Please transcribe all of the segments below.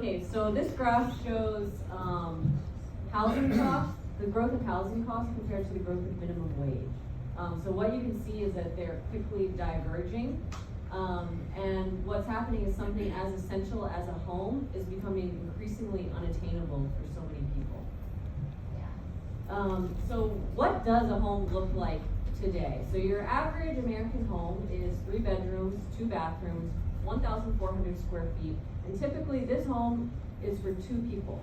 Okay, so this graph shows housing costs, the growth of housing costs compared to the growth of minimum wage. So what you can see is that they're quickly diverging. And what's happening is something as essential as a home is becoming increasingly unattainable for so many people. So what does a home look like today? So your average American home is 3 bedrooms, 2 bathrooms, 1,400 square feet. And typically this home is for 2 people.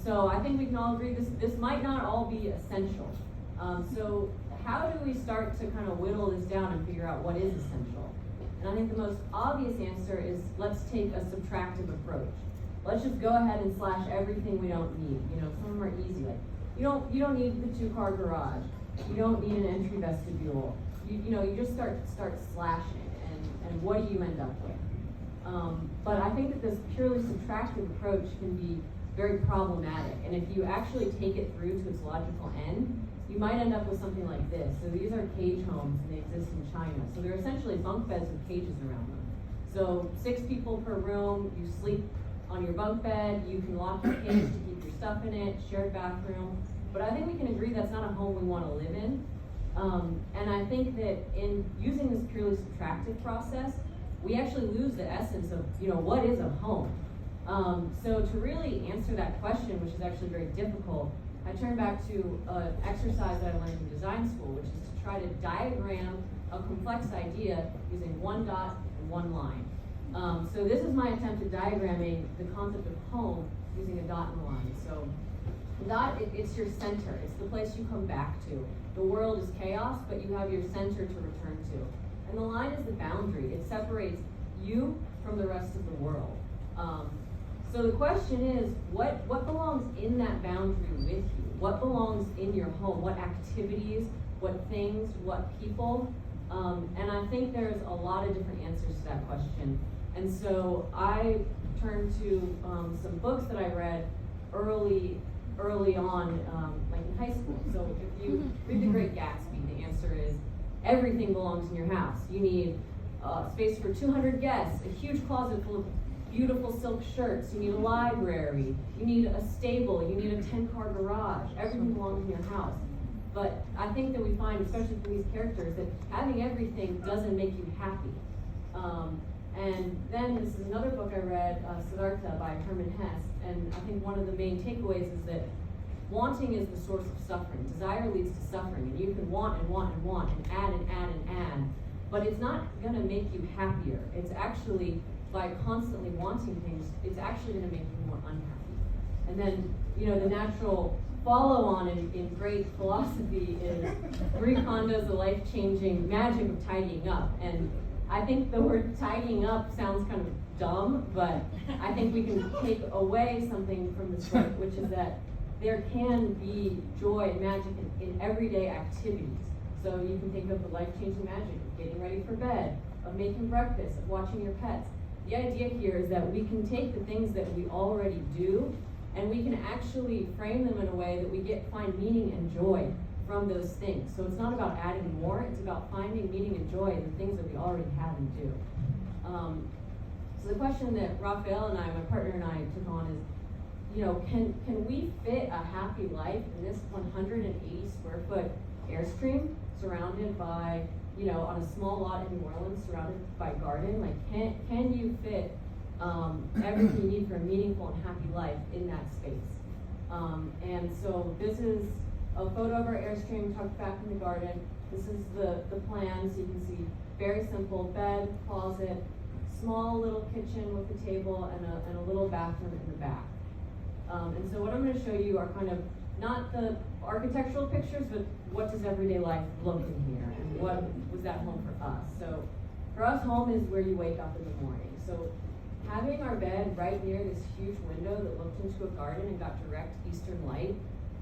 So I think we can all agree this might not all be essential. So how do we start to kind of whittle this down and figure out what is essential? And I think the most obvious answer is let's take a subtractive approach. Let's just go ahead and slash everything we don't need. You know, some of them are easy, like you don't need the 2-car garage. You don't need an entry vestibule. You just start slashing, and what do you end up with? But I think that this purely subtractive approach can be very problematic, and if you actually take it through to its logical end, you might end up with something like this. So these are cage homes, and they exist in China. So they're essentially bunk beds with cages around them. So 6 people per room, you sleep on your bunk bed, you can lock your cage to keep your stuff in it, shared bathroom. But I think we can agree that's not a home we want to live in. And I think that in using this purely subtractive process, we actually lose the essence of, what is a home? So to really answer that question, which is actually very difficult, I turn back to an exercise that I learned in design school, which is to try to diagram a complex idea using 1 dot and 1 line. So this is my attempt at diagramming the concept of home using a dot and a line. So the dot, it's your center. It's the place you come back to. The world is chaos, but you have your center to return to. And the line is the boundary. It separates you from the rest of the world. So the question is, what belongs in that boundary with you? What belongs in your home? What activities, what things, what people? And I think there's a lot of different answers to that question. And so I turned to some books that I read early on, like in high school. So if you read The Great Gatsby, the answer is everything belongs in your house. You need space for 200 guests, a huge closet full of beautiful silk shirts, you need a library, you need a stable, you need a 10-car garage, everything belongs in your house. But I think that we find, especially for these characters, that having everything doesn't make you happy. And then this is another book I read, Siddhartha by Hermann Hesse, and I think one of the main takeaways is that wanting is the source of suffering. Desire leads to suffering, and you can want and want and want and add and add and add, but it's not gonna make you happier. It's actually, by constantly wanting things, it's actually gonna make you more unhappy. And then, the natural follow-on in great philosophy is Marie Kondo's The Life-Changing Magic of Tidying Up. And I think the word tidying up sounds kind of dumb, but I think we can take away something from this book, which is that there can be joy and magic in everyday activities. So you can think of the life-changing magic of getting ready for bed, of making breakfast, of watching your pets. The idea here is that we can take the things that we already do, and we can actually frame them in a way that we find meaning and joy from those things. So it's not about adding more, it's about finding meaning and joy in the things that we already have and do. So the question that Raphael and I, my partner and I, took on is, can we fit a happy life in this 180 square foot Airstream surrounded by, on a small lot in New Orleans surrounded by garden? Like, can you fit everything you need for a meaningful and happy life in that space? And so this is a photo of our Airstream tucked back in the garden. This is the plan, so you can see very simple bed, closet, small little kitchen with a table and a little bathroom in the back. And so what I'm going to show you are kind of not the architectural pictures, but what does everyday life look in here, and what was that home for us? So for us, home is where you wake up in the morning. So having our bed right near this huge window that looked into a garden and got direct eastern light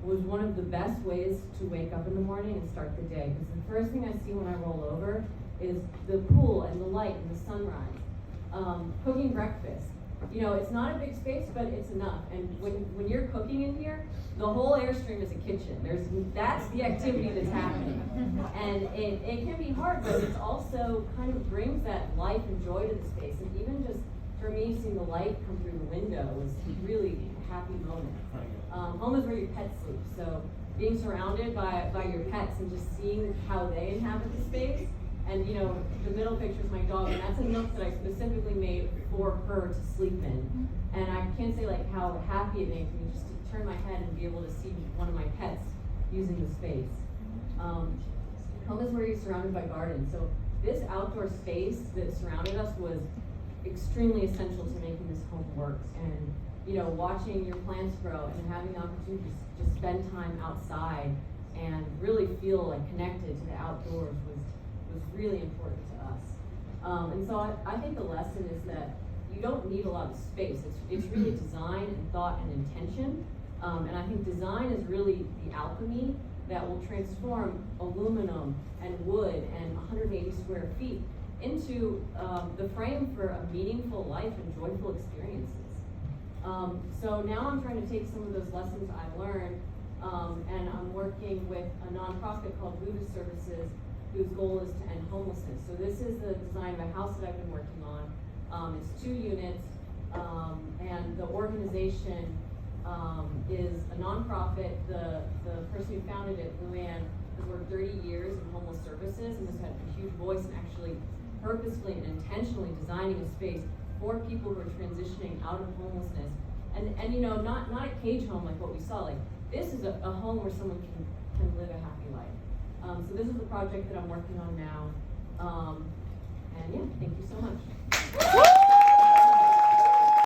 was one of the best ways to wake up in the morning and start the day. Because the first thing I see when I roll over is the pool and the light and the sunrise. Cooking breakfast. It's not a big space, but it's enough. And when you're cooking in here, the whole Airstream is a kitchen. That's the activity that's happening. And it can be hard, but it also kind of brings that life and joy to the space. And even just for me, seeing the light come through the window was really a happy moment. Home is where your pets sleep, so being surrounded by your pets and just seeing how they inhabit the space. And you know, the middle picture is my dog, and that's a nook that I specifically made for her to sleep in. And I can't say like how happy it makes me just to turn my head and be able to see one of my pets using the space. Home is where you're surrounded by gardens. So this outdoor space that surrounded us was extremely essential to making this home work. And you know, watching your plants grow and having the opportunity to just spend time outside and really feel like connected to the outdoors was really important to us. And so I think the lesson is that you don't need a lot of space. It's really design and thought and intention. And I think design is really the alchemy that will transform aluminum and wood and 180 square feet into the frame for a meaningful life and joyful experiences. So now I'm trying to take some of those lessons I learned, and I'm working with a nonprofit called Buddha Services, whose goal is to end homelessness. So this is the design of a house that I've been working on. It's 2 units, and the organization is a nonprofit. The person who founded it, Luann, has worked 30 years in homeless services and has had a huge voice in actually purposefully and intentionally designing a space for people who are transitioning out of homelessness. And you know, not a cage home like what we saw. Like this is a home where someone can live a happy life. So this is the project that I'm working on now. And yeah, thank you so much.